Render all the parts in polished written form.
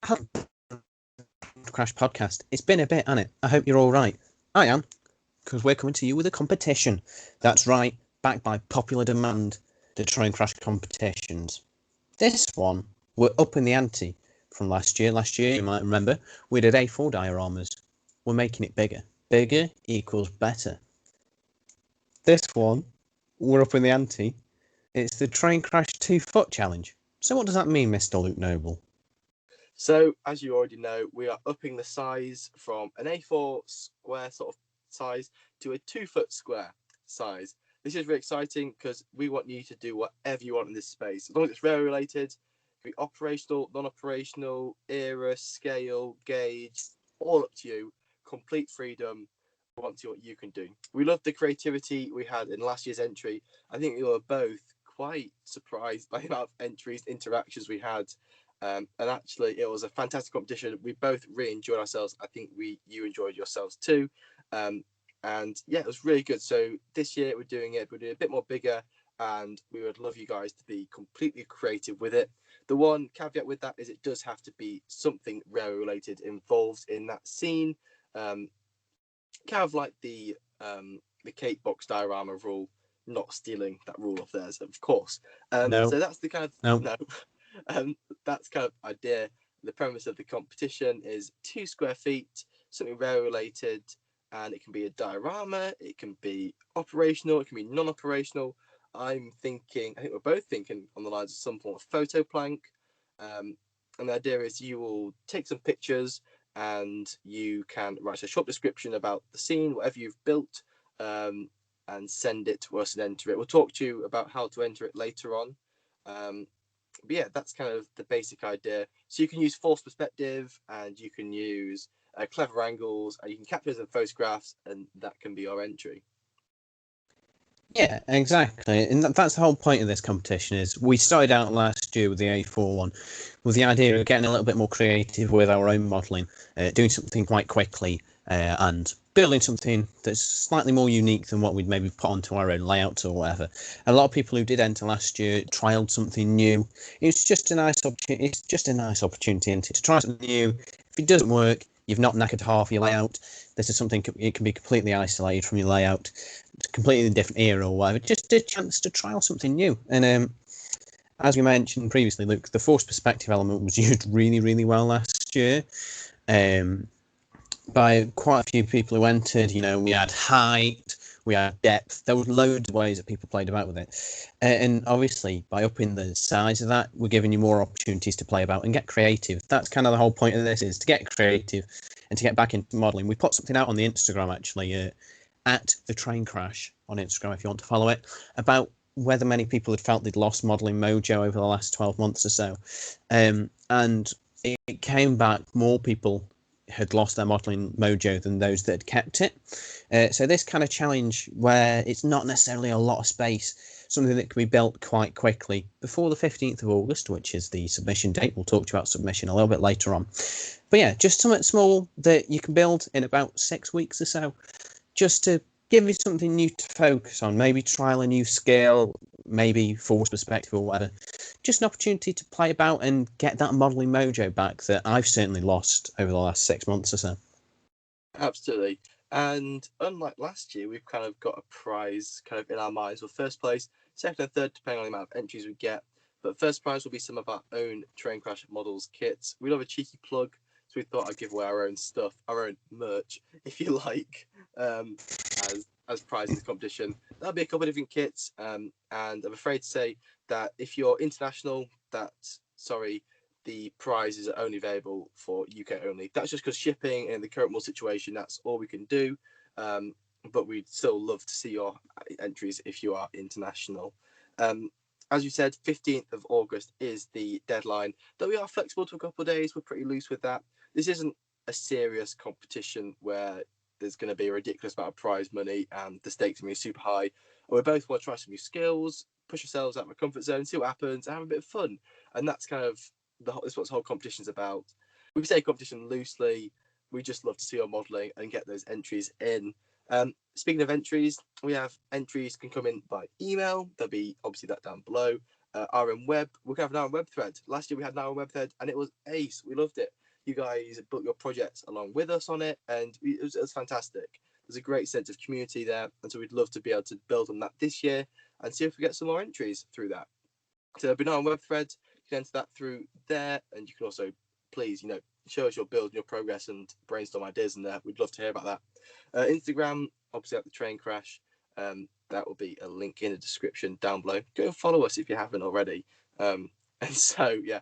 Crash podcast. It's been a bit, hasn't it? I hope you're all right. I am, because we're coming to you with a competition. That's right, backed by popular demand, the Train Crash competitions. This one, we're up in the ante from last year. Last year, you might remember, we did A4 dioramas. We're making it bigger. Bigger equals better. This one, we're up in the ante. It's the Train Crash 2-foot challenge. So what does that mean, Mr. Luke Noble? So, as you already know, we are upping the size from an A4 square sort of size to a 2-foot square size. This is really exciting because we want you to do whatever you want in this space. As long as it's rail related, it can be operational, non-operational, era, scale, gauge, all up to you. Complete freedom. We want to see what you can do. We love the creativity we had in last year's entry. I think we were both quite surprised by the amount of entries, interactions we had. And actually, it was a fantastic competition. We both really enjoyed ourselves. I think you enjoyed yourselves too. And yeah, it was really good. So this year we're doing a bit more bigger, and we would love you guys to be completely creative with it. The one caveat with that is it does have to be something rail related involved in that scene. Kind of like the cake box diorama rule, not stealing that rule of theirs, of course. No. So that's the kind of no. That's kind of idea. The premise of the competition is 2 square feet, something rail related, and it can be a diorama, it can be operational, it can be non-operational. I think we're both thinking on the lines of some form of photo plank. And the idea is you will take some pictures and you can write a short description about the scene, whatever you've built, and send it to us and enter it. We'll talk to you about how to enter it later on. But yeah, that's kind of the basic idea. So you can use forced perspective, and you can use clever angles, and you can capture some photographs, and that can be your entry. Yeah, exactly. And that's the whole point of this competition. Is we started out last year with the A4 one, with the idea of getting a little bit more creative with our own modelling, doing something quite quickly, and building something that's slightly more unique than what we'd maybe put onto our own layouts or whatever. A lot of people who did enter last year trialed something new. It's just a nice opportunity. It's just a nice opportunity to try something new. If it doesn't work, you've not knackered half your layout. This is something, it can be completely isolated from your layout. It's a completely different era or whatever. Just a chance to trial something new. And as we mentioned previously, Luke, the forced perspective element was used really, really well last year. By quite a few people who entered, we had height, we had depth. There was loads of ways that people played about with it. And obviously, by upping the size of that, we're giving you more opportunities to play about and get creative. That's kind of the whole point of this, is to get creative and to get back into modelling. We put something out on the Instagram, actually, at the Train Crash on Instagram, if you want to follow it, about whether many people had felt they'd lost modelling mojo over the last 12 months or so. And it came back, more people had lost their modelling mojo than those that had kept it. So this kind of challenge, where it's not necessarily a lot of space, something that can be built quite quickly before the 15th of August, which is the submission date. We'll talk to you about submission a little bit later on. But yeah, just something small that you can build in about 6 weeks or so, just to give you something new to focus on, maybe trial a new skill, maybe force perspective or whatever. Just an opportunity to play about and get that modelling mojo back that I've certainly lost over the last 6 months or so. Absolutely. And unlike last year, we've kind of got a prize kind of in our minds. Well, first place, second and third, depending on the amount of entries we get. But first prize will be some of our own Train Crash models kits. We love a cheeky plug, so we thought I'd give away our own stuff, our own merch, if you like, as prize in the competition. That'll be a couple of different kits. And I'm afraid to say that if you're international, the prizes are only available for UK only. That's just because shipping and the current world situation, that's all we can do. But we'd still love to see your entries if you are international. As you said, 15th of August is the deadline. Though we are flexible to a couple of days, we're pretty loose with that. This isn't a serious competition where there's going to be a ridiculous amount of prize money and the stakes are going to be super high. We both want to try some new skills, push ourselves out of our comfort zone, see what happens, and have a bit of fun. And that's kind of that's what this whole competition's about. We say competition loosely. We just love to see your modelling and get those entries in. Speaking of entries, we have entries can come in by email. There'll be obviously that down below. RM Web. We're going to have an RM Web thread. Last year we had an RM Web thread, and it was ace. We loved it. You guys built your projects along with us on it, and it was fantastic. There's a great sense of community there, and so we'd love to be able to build on that this year and see if we get some more entries through that. So there'll be an RM Web thread. You can enter that through there, and you can also please, show us your build, your progress, and brainstorm ideas in there. We'd love to hear about that. Instagram, obviously at the train crash. That will be a link in the description down below. Go and follow us if you haven't already. And so, yeah,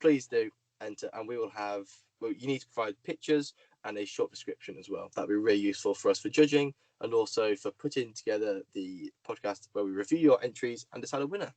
please do enter, and we will have. Well, you need to provide pictures and a short description as well. That'd be really useful for us for judging and also for putting together the podcast where we review your entries and decide a winner.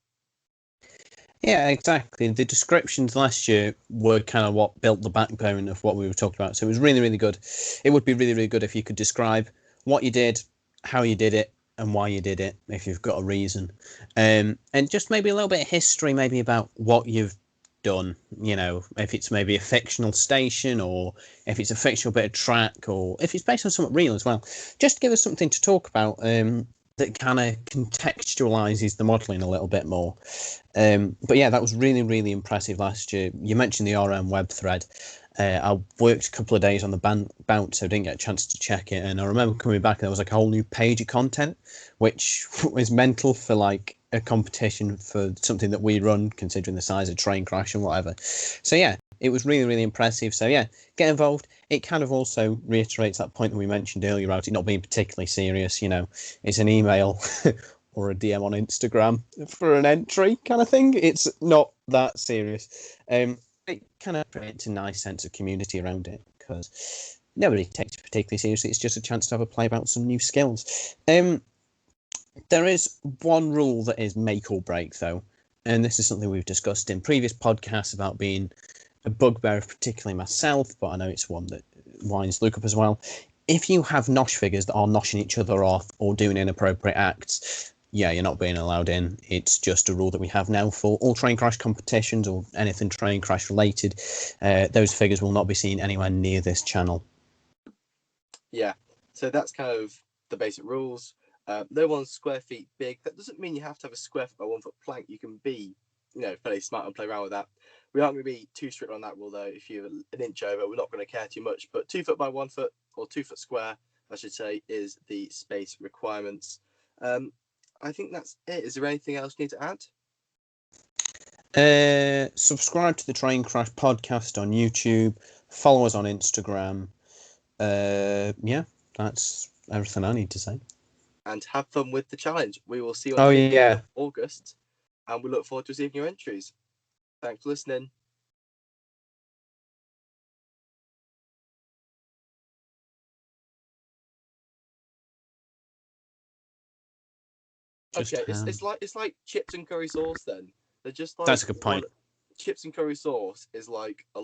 Yeah, exactly. The descriptions last year were kind of what built the backbone of what we were talking about. So it was really, really good. It would be really, really good if you could describe what you did, how you did it, and why you did it, if you've got a reason. And just maybe a little bit of history, maybe about what you've done, if it's maybe a fictional station or if it's a fictional bit of track or if it's based on something real as well. Just give us something to talk about that kind of contextualizes the modelling a little bit more. But yeah, that was really, really impressive last year. You mentioned the RM Web thread. I worked a couple of days on the bounce, so I didn't get a chance to check it. And I remember coming back, there was like a whole new page of content, which was mental for like a competition for something that we run, considering the size of Train Crash and whatever. So yeah, it was really, really impressive. So yeah, get involved. It kind of also reiterates that point that we mentioned earlier about it not being particularly serious. It's an email or a DM on Instagram for an entry kind of thing. It's not that serious. It kind of creates a nice sense of community around it because nobody takes it particularly seriously. It's just a chance to have a play about some new skills. There is one rule that is make or break, though, and this is something we've discussed in previous podcasts about being a bugbear of particularly myself, but I know it's one that winds Luke up as well. If you have nosh figures that are noshing each other off or doing inappropriate acts, yeah, you're not being allowed in. It's just a rule that we have now for all Train Crash competitions or anything Train Crash related. Those figures will not be seen anywhere near this channel. Yeah, so that's kind of the basic rules. No one's square feet big. That doesn't mean you have to have a square foot by 1 foot plank. You can be, fairly smart and play around with that. We aren't going to be too strict on that rule, though. If you're an inch over, we're not going to care too much. But 2 foot by 1 foot, or 2 foot square, I should say, is the space requirements. I think that's it. Is there anything else you need to add? Subscribe to the Train Crash podcast on YouTube. Follow us on Instagram. Yeah, that's everything I need to say. And have fun with the challenge. We will see you on the 18th of August, and we look forward to receiving your entries. Thanks for listening. Okay, it's like chips and curry sauce. Then they're just like, that's a good point. Chips and curry sauce is like a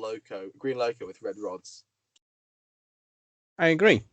green loco with red rods. I agree.